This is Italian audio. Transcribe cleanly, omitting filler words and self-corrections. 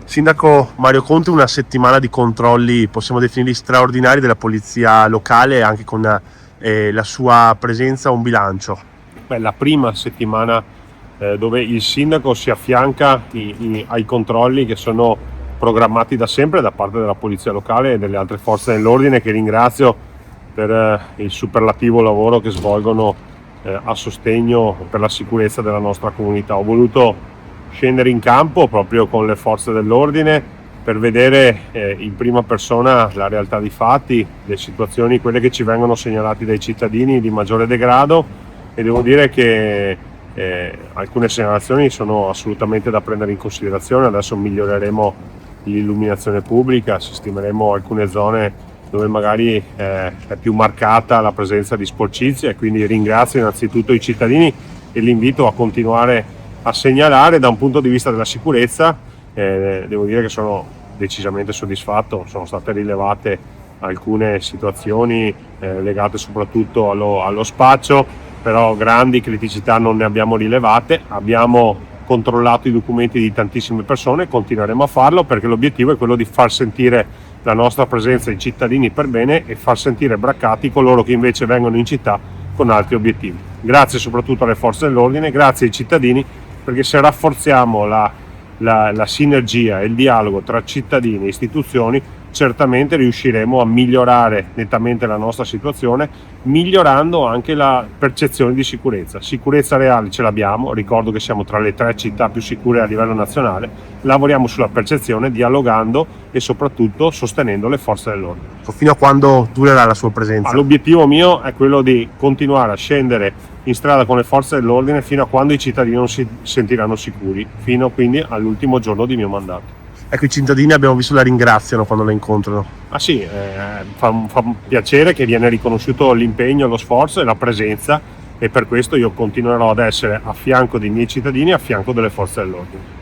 Sindaco Mario Conte, una settimana di controlli, possiamo definirli straordinari, della polizia locale, anche con la sua presenza, un bilancio. La prima settimana dove il sindaco si affianca ai controlli che sono programmati da sempre da parte della polizia locale e delle altre forze dell'ordine, che ringrazio per il superlativo lavoro che svolgono a sostegno per la sicurezza della nostra comunità. Ho voluto scendere in campo proprio con le forze dell'ordine per vedere in prima persona la realtà dei fatti, le situazioni, quelle che ci vengono segnalate dai cittadini di maggiore degrado, e devo dire che alcune segnalazioni sono assolutamente da prendere in considerazione. Adesso miglioreremo l'illuminazione pubblica, sistemeremo alcune zone dove magari è più marcata la presenza di sporcizie, e quindi ringrazio innanzitutto i cittadini e li invito a continuare a segnalare. Da un punto di vista della sicurezza devo dire che sono decisamente soddisfatto. Sono state rilevate alcune situazioni legate soprattutto allo spaccio, però grandi criticità non ne abbiamo rilevate. Abbiamo controllato i documenti di tantissime persone, continueremo a farlo perché l'obiettivo è quello di far sentire la nostra presenza ai cittadini per bene e far sentire braccati coloro che invece vengono in città con altri obiettivi. Grazie soprattutto alle forze dell'ordine, grazie ai cittadini, perché se rafforziamo la sinergia e il dialogo tra cittadini e istituzioni, certamente riusciremo a migliorare nettamente la nostra situazione, migliorando anche la percezione di sicurezza. Sicurezza reale ce l'abbiamo, ricordo che siamo tra le 3 città più sicure a livello nazionale, lavoriamo sulla percezione dialogando e soprattutto sostenendo le forze dell'ordine. Fino a quando durerà la sua presenza? L'obiettivo mio è quello di continuare a scendere in strada con le forze dell'ordine fino a quando i cittadini non si sentiranno sicuri, fino quindi all'ultimo giorno di mio mandato. Ecco, i cittadini, abbiamo visto, la ringraziano quando la incontrano. Sì, fa piacere che viene riconosciuto l'impegno, lo sforzo e la presenza, e per questo io continuerò ad essere a fianco dei miei cittadini e a fianco delle forze dell'ordine.